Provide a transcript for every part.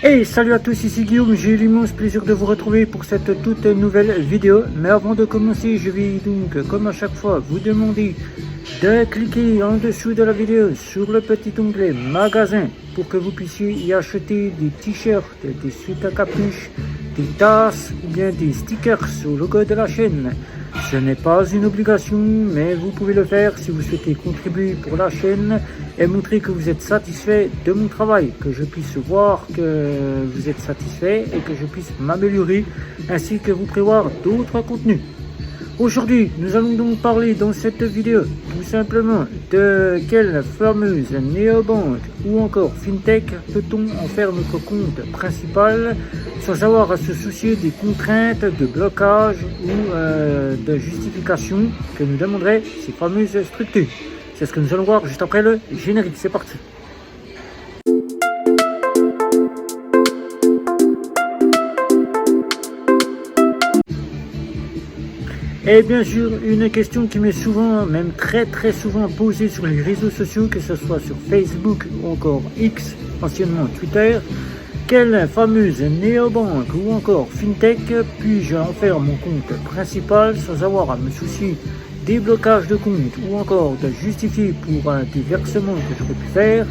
Hey, salut à tous, ici Guillaume, j'ai l'immense plaisir de vous retrouver pour cette toute nouvelle vidéo. Mais avant de commencer, je vais donc, comme à chaque fois, vous demander de cliquer en dessous de la vidéo sur le petit onglet magasin pour que vous puissiez y acheter des t-shirts, des suites à capuche, des tasses ou bien des stickers au logo de la chaîne. Ce n'est pas une obligation, mais vous pouvez le faire si vous souhaitez contribuer pour la chaîne et montrer que vous êtes satisfait de mon travail, que je puisse voir que vous êtes satisfait et que je puisse m'améliorer, ainsi que vous prévoir d'autres contenus. Aujourd'hui, nous allons donc parler dans cette vidéo tout simplement de quelle fameuse néobanque ou encore fintech peut-on en faire notre compte principal sans avoir à se soucier des contraintes de blocage ou de justification que nous demanderaient ces fameuses structures. C'est ce que nous allons voir juste après le générique. C'est parti. Et bien sûr, une question qui m'est souvent, même très souvent posée sur les réseaux sociaux, que ce soit sur Facebook ou encore X, anciennement Twitter. Quelle fameuse néobanque ou encore fintech puis-je en faire mon compte principal sans avoir à me soucier des blocages de compte ou encore de justifier pour des versements que j'aurais pu faire?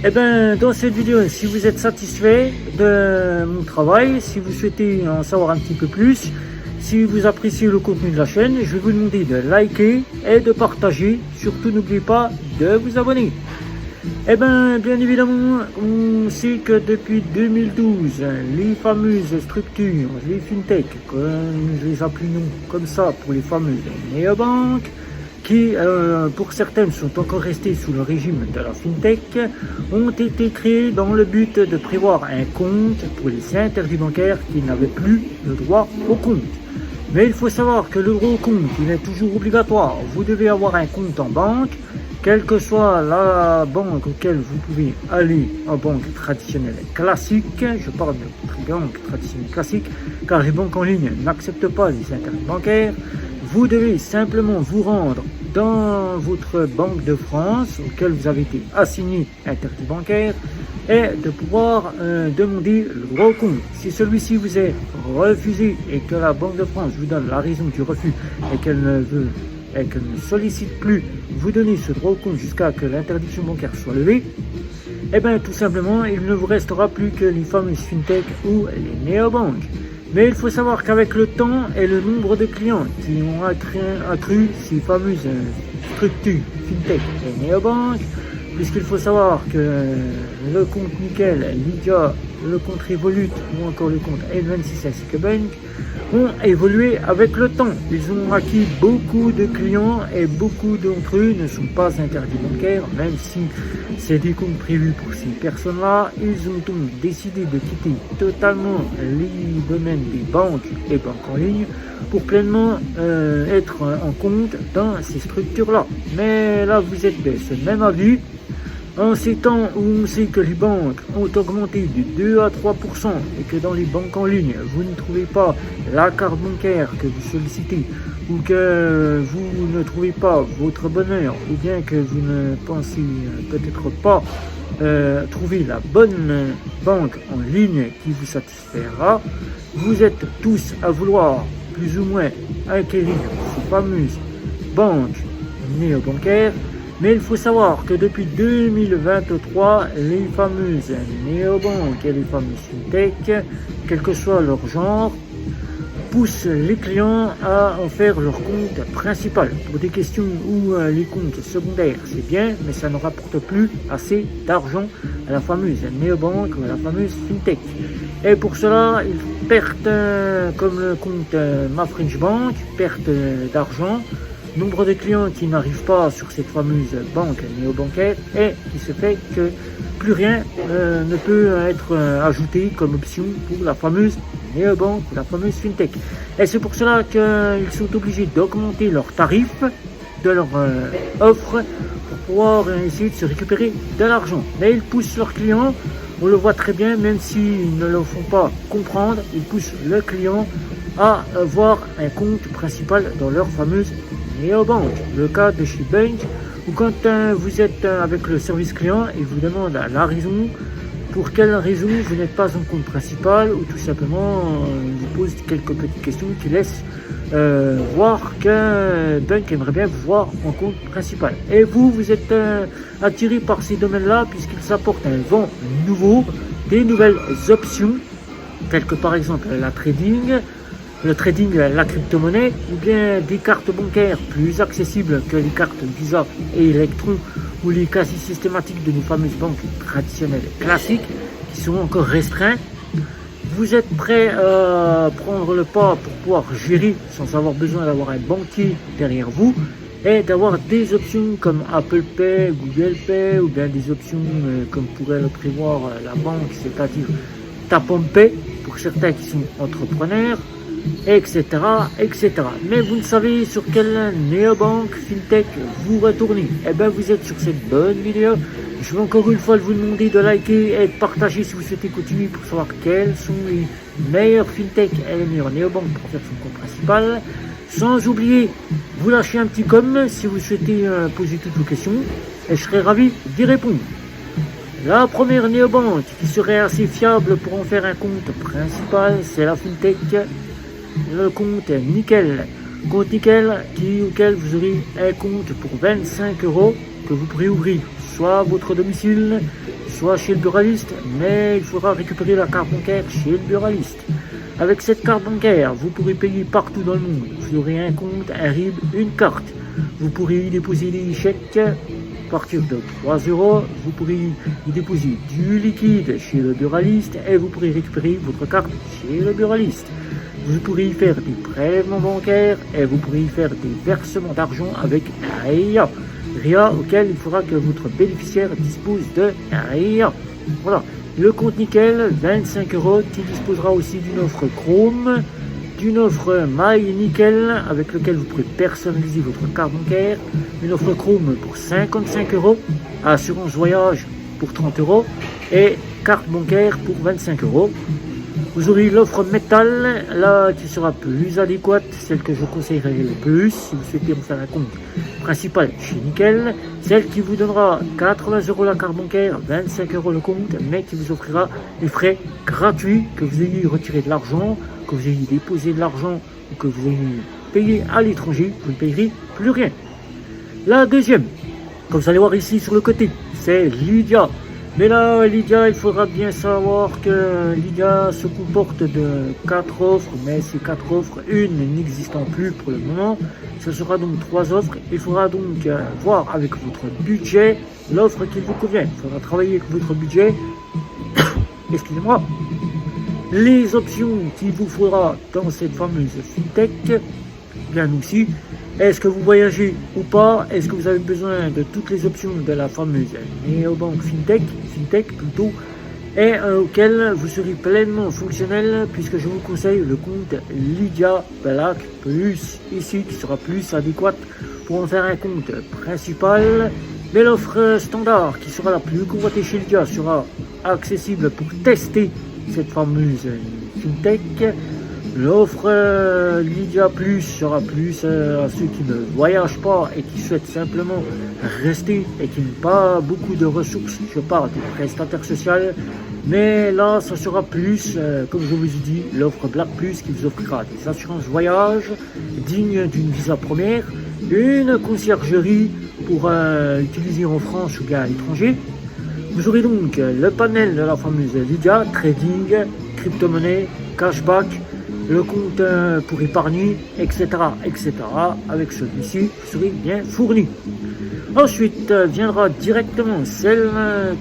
Et bien dans cette vidéo, si vous êtes satisfait de mon travail, si vous souhaitez en savoir un petit peu plus, si vous appréciez le contenu de la chaîne, je vais vous demander de liker et de partager. Surtout n'oubliez pas de vous abonner. Eh bien évidemment, on sait que depuis 2012, les fameuses structures, les fintech, comme je les appelons comme ça pour les fameuses néobanques, qui pour certaines sont encore restées sous le régime de la fintech, ont été créées dans le but de prévoir un compte pour les interdits bancaires qui n'avaient plus le droit au compte. Mais il faut savoir que le droit au compte, il est toujours obligatoire. Vous devez avoir un compte en banque, quelle que soit la banque auquel vous pouvez aller en banque traditionnelle classique. Je parle de banque traditionnelle classique, car les banques en ligne n'acceptent pas les interdits bancaires. Vous devez simplement vous rendre dans votre banque de France, auquel vous avez été assigné interdit bancaire, et de pouvoir demander le droit au compte. Si celui-ci vous est refusé et que la Banque de France vous donne la raison du refus et qu'elle ne sollicite plus vous donner ce droit au compte jusqu'à ce que l'interdiction bancaire soit levée, et bien tout simplement il ne vous restera plus que les fameuses fintech ou les néobanques. Mais il faut savoir qu'avec le temps et le nombre de clients qui ont accru ces fameuses structures fintech et néobanques, puisqu'il faut savoir que le compte Nickel, Lydia, le compte Revolut ou encore le compte N26 ainsi que Bank ont évolué avec le temps. Ils ont acquis beaucoup de clients et beaucoup d'entre eux ne sont pas interdits bancaires, même si c'est des comptes prévus pour ces personnes-là. Ils ont donc décidé de quitter totalement les domaines des banques et banques en ligne pour pleinement être en compte dans ces structures-là. Mais là, vous êtes de ce même avis. En ces temps où on sait que les banques ont augmenté de 2 à 3% et que dans les banques en ligne, vous ne trouvez pas la carte bancaire que vous sollicitez ou que vous ne trouvez pas votre bonheur ou bien que vous ne pensez peut-être pas trouver la bonne banque en ligne qui vous satisfera, vous êtes tous à vouloir plus ou moins acquérir ces fameuses banques néobancaires. Mais il faut savoir que depuis 2023, les fameuses néobanques et les fameuses fintech, quel que soit leur genre, poussent les clients à en faire leur compte principal. Pour des questions où les comptes secondaires, c'est bien, mais ça ne rapporte plus assez d'argent à la fameuse néobanque ou à la fameuse fintech. Et pour cela, ils perdent, comme le compte Ma French Bank, perte d'argent. Nombre de clients qui n'arrivent pas sur cette fameuse banque néobancaire et qui se fait que plus rien ne peut être ajouté comme option pour la fameuse néobanque ou la fameuse fintech. Et c'est pour cela qu'ils sont obligés d'augmenter leurs tarifs de leur offre pour pouvoir essayer de se récupérer de l'argent. Mais ils poussent leurs clients, on le voit très bien, même s'ils ne le font pas comprendre, ils poussent le client à avoir un compte principal dans leur fameuse néobanque. Le cas de chez Bank, où quand vous êtes avec le service client, il vous demande la raison pour quelle raison vous n'êtes pas en compte principal, ou tout simplement vous pose quelques petites questions qui laissent voir qu'un banque aimerait bien vous voir en compte principal. Et vous êtes attiré par ces domaines-là puisqu'ils apportent un vent nouveau, des nouvelles options, telles que par exemple le trading, la crypto-monnaie, ou bien des cartes bancaires plus accessibles que les cartes Visa et Electron, ou les quasi systématiques de nos fameuses banques traditionnelles classiques, qui sont encore restreints. Vous êtes prêt à prendre le pas pour pouvoir gérer sans avoir besoin d'avoir un banquier derrière vous, et d'avoir des options comme Apple Pay, Google Pay, ou bien des options comme pourrait le prévoir la banque, c'est-à-dire Tap on Pay pour certains qui sont entrepreneurs, etc., etc. Mais vous ne savez sur quelle néobanque fintech vous retournez. Eh bien, vous êtes sur cette bonne vidéo. Je vais encore une fois vous demander de liker et de partager si vous souhaitez continuer pour savoir quelles sont les meilleures fintech et les meilleures néobanques pour faire son compte principal. Sans oublier, vous lâchez un petit com si vous souhaitez poser toutes vos questions et je serai ravi d'y répondre. La première néobanque qui serait assez fiable pour en faire un compte principal, c'est la fintech, le compte Nickel. Compte Nickel auquel vous aurez un compte pour 25 € que vous pourrez ouvrir soit à votre domicile, soit chez le buraliste, mais il faudra récupérer la carte bancaire chez le buraliste. Avec cette carte bancaire, vous pourrez payer partout dans le monde. Vous aurez un compte, un RIB, une carte. Vous pourrez y déposer des chèques à partir de 3 €. Vous pourrez y déposer du liquide chez le buraliste et vous pourrez récupérer votre carte chez le buraliste. Vous pourrez y faire des prélèvements bancaires et vous pourrez y faire des versements d'argent avec RIA. RIA auquel il faudra que votre bénéficiaire dispose de RIA. Voilà. Le compte Nickel, 25 € qui disposera aussi d'une offre Chrome, d'une offre My Nickel avec lequel vous pourrez personnaliser votre carte bancaire, une offre Chrome pour 55 €, assurance voyage pour 30 € et carte bancaire pour 25 €. Vous aurez l'offre métal, là qui sera plus adéquate, celle que je conseillerais le plus si vous souhaitez en faire un compte principal chez Nickel, celle qui vous donnera 80 € la carte bancaire, 25 € le compte, mais qui vous offrira des frais gratuits, que vous ayez retiré de l'argent, que vous ayez déposé de l'argent ou que vous ayez payé à l'étranger, vous ne payerez plus rien. La deuxième, comme vous allez voir ici sur le côté, c'est Lydia. Mais là, Lydia, il faudra bien savoir que Lydia se comporte de 4 offres, mais ces 4 offres, une n'existant plus pour le moment. Ce sera donc 3 offres. Il faudra donc voir avec votre budget l'offre qui vous convient. Il faudra travailler avec votre budget. Excusez-moi. Les options qu'il vous faudra dans cette fameuse fintech, bien aussi. Est-ce que vous voyagez ou pas? Est-ce que vous avez besoin de toutes les options de la fameuse néobanque fintech plutôt, et auquel vous serez pleinement fonctionnel, puisque je vous conseille le compte Lydia Black Plus ici, qui sera plus adéquat pour en faire un compte principal. Mais l'offre standard, qui sera la plus convoitée chez Lydia, sera accessible pour tester cette fameuse fintech. L'offre Lydia Plus sera plus à ceux qui ne voyagent pas et qui souhaitent simplement rester et qui n'ont pas beaucoup de ressources. Je parle des prestataires sociaux, mais là, ça sera plus, comme je vous ai dit, l'offre Black Plus qui vous offrira des assurances voyage dignes d'une visa première, une conciergerie pour utiliser en France ou bien à l'étranger. Vous aurez donc le panel de la fameuse Lydia, trading, crypto-monnaie, cashback, le compte pour épargner, etc., etc. Avec celui-ci, vous serez bien fourni. Ensuite viendra directement celle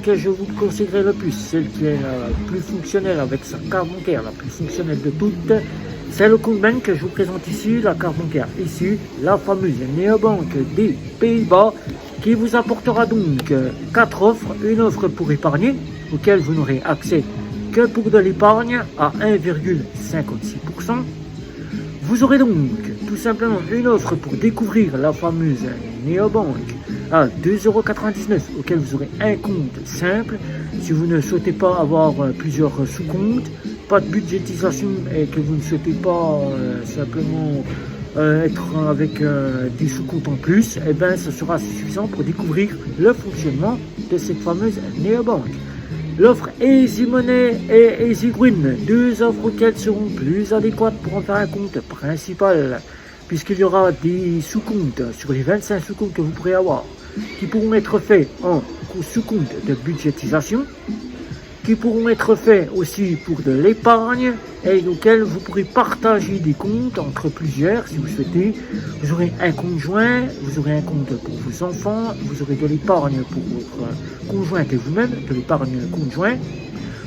que je vous conseillerais le plus, celle qui est la plus fonctionnelle avec sa carte bancaire, la plus fonctionnelle de toutes. C'est le compte bank que je vous présente ici, la carte bancaire ici, la fameuse néobanque des Pays-Bas, qui vous apportera donc 4 offres. Une offre pour épargner, auquel vous n'aurez accès que pour de l'épargne à 1,56%. Vous aurez donc tout simplement une offre pour découvrir la fameuse néobanque à 2,99 €, auquel vous aurez un compte simple. Si vous ne souhaitez pas avoir plusieurs sous-comptes, pas de budgétisation et que vous ne souhaitez pas simplement être avec des sous-comptes en plus, et bien ça sera suffisant pour découvrir le fonctionnement de cette fameuse néobanque. L'offre Easy Money et Easy Green, deux offres auxquelles seront plus adéquates pour en faire un compte principal, puisqu'il y aura des sous-comptes sur les 25 sous-comptes que vous pourrez avoir, qui pourront être faits en sous-compte de budgétisation, qui pourront être faits aussi pour de l'épargne et auxquels vous pourrez partager des comptes entre plusieurs si vous souhaitez. Vous aurez un compte joint, vous aurez un compte pour vos enfants, vous aurez de l'épargne pour votre conjointe et vous-même, de l'épargne conjointe,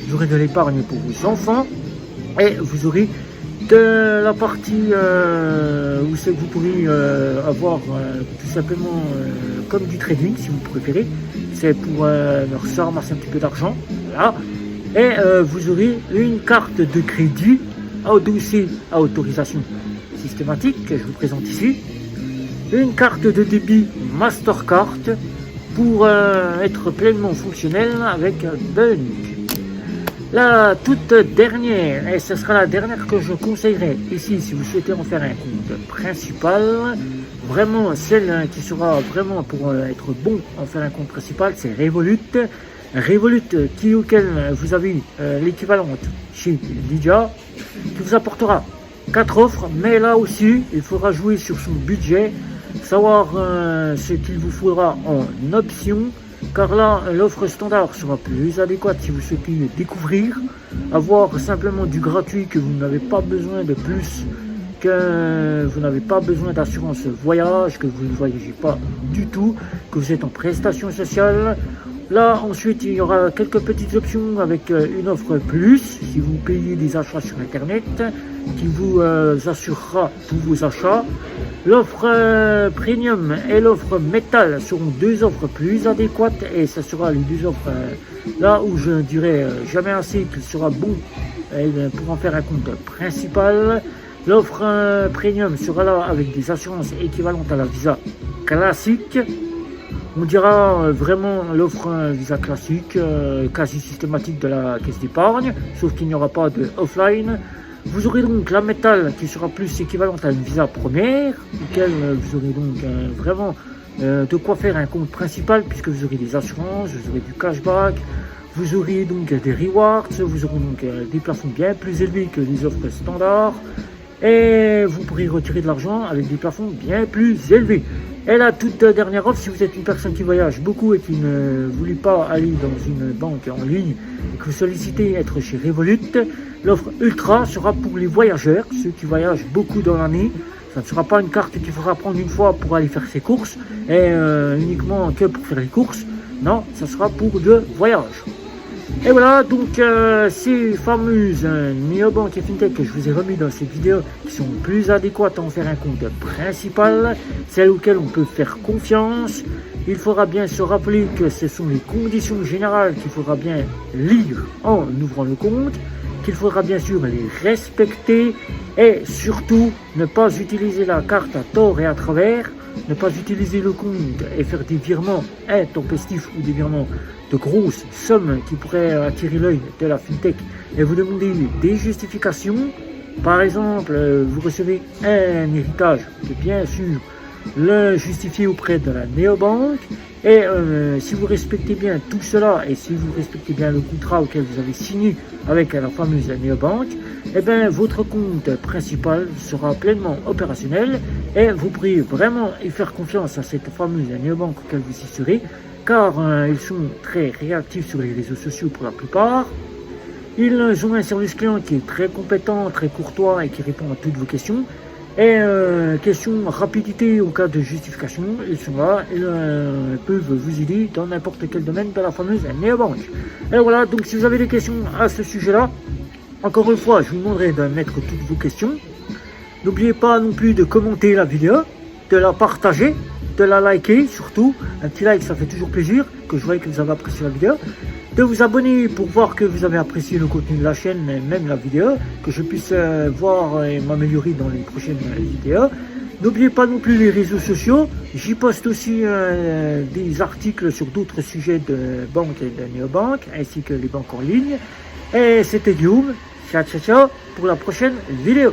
vous aurez de l'épargne pour vos enfants et vous aurez de la partie où c'est que vous pourrez avoir tout simplement comme du trading si vous préférez. C'est pour se ramasser un petit peu d'argent. Voilà. Et vous aurez une carte de crédit adossée à autorisation systématique que je vous présente ici. Une carte de débit Mastercard pour être pleinement fonctionnel avec Bunk. La toute dernière, et ce sera la dernière que je conseillerais ici si vous souhaitez en faire un compte principal, vraiment celle qui sera vraiment pour être bon en faire un compte principal, c'est Revolut. Revolut auquel vous avez l'équivalente chez Lydia, qui vous apportera 4 offres, mais là aussi il faudra jouer sur son budget, savoir ce qu'il vous faudra en option, car là l'offre standard sera plus adéquate si vous souhaitez découvrir, avoir simplement du gratuit, que vous n'avez pas besoin de plus, que vous n'avez pas besoin d'assurance voyage, que vous ne voyagez pas du tout, que vous êtes en prestation sociale. Là ensuite il y aura quelques petites options avec une offre plus si vous payez des achats sur internet qui vous assurera tous vos achats. L'offre premium et l'offre métal seront deux offres plus adéquates, et ce sera les deux offres là où je ne dirais jamais assez qu'il sera bon pour en faire un compte principal. L'offre premium sera là avec des assurances équivalentes à la Visa classique. On dira vraiment l'offre Visa classique, quasi systématique de la caisse d'épargne, sauf qu'il n'y aura pas de offline. Vous aurez donc la métal qui sera plus équivalente à une Visa première, auquel vous aurez donc vraiment de quoi faire un compte principal, puisque vous aurez des assurances, vous aurez du cashback, vous aurez donc des rewards, vous aurez donc des plafonds bien plus élevés que les offres standards, et vous pourrez retirer de l'argent avec des plafonds bien plus élevés. Et la toute dernière offre, si vous êtes une personne qui voyage beaucoup et qui ne voulait pas aller dans une banque en ligne et que vous sollicitez être chez Revolut, l'offre Ultra sera pour les voyageurs, ceux qui voyagent beaucoup dans l'année. Ça ne sera pas une carte qu'il faudra prendre une fois pour aller faire ses courses et uniquement que pour faire les courses. Non, ça sera pour le voyage. Et voilà, donc ces fameuses néobanques et fintech que je vous ai remis dans cette vidéo, qui sont plus adéquates à en faire un compte principal, celles auxquelles on peut faire confiance. Il faudra bien se rappeler que ce sont les conditions générales qu'il faudra bien lire en ouvrant le compte, qu'il faudra bien sûr les respecter, et surtout ne pas utiliser la carte à tort et à travers, ne pas utiliser le compte et faire des virements intempestifs ou des virements de grosses sommes qui pourraient attirer l'œil de la fintech et vous demander des justifications. Par exemple, vous recevez un héritage, de bien sûr le justifier auprès de la néobanque, et si vous respectez bien tout cela et si vous respectez bien le contrat auquel vous avez signé avec la fameuse néobanque, eh bien votre compte principal sera pleinement opérationnel et vous pourrez vraiment y faire confiance à cette fameuse néobanque auquel vous y serez, car ils sont très réactifs sur les réseaux sociaux pour la plupart. Ils ont un service client qui est très compétent, très courtois et qui répond à toutes vos questions. Et question rapidité au cas de justification, ils sont là, ils peuvent vous aider dans n'importe quel domaine de la fameuse néobanque. Et voilà, donc si vous avez des questions à ce sujet-là, encore une fois, je vous demanderai de mettre toutes vos questions. N'oubliez pas non plus de commenter la vidéo, de la partager, de la liker surtout. Un petit like, ça fait toujours plaisir, que je vois que vous avez apprécié la vidéo. De vous abonner pour voir que vous avez apprécié le contenu de la chaîne et même la vidéo, que je puisse voir et m'améliorer dans les prochaines vidéos. N'oubliez pas non plus les réseaux sociaux, j'y poste aussi des articles sur d'autres sujets de banque et de néobanque, ainsi que les banques en ligne. Et c'était Guillaume, ciao ciao ciao pour la prochaine vidéo.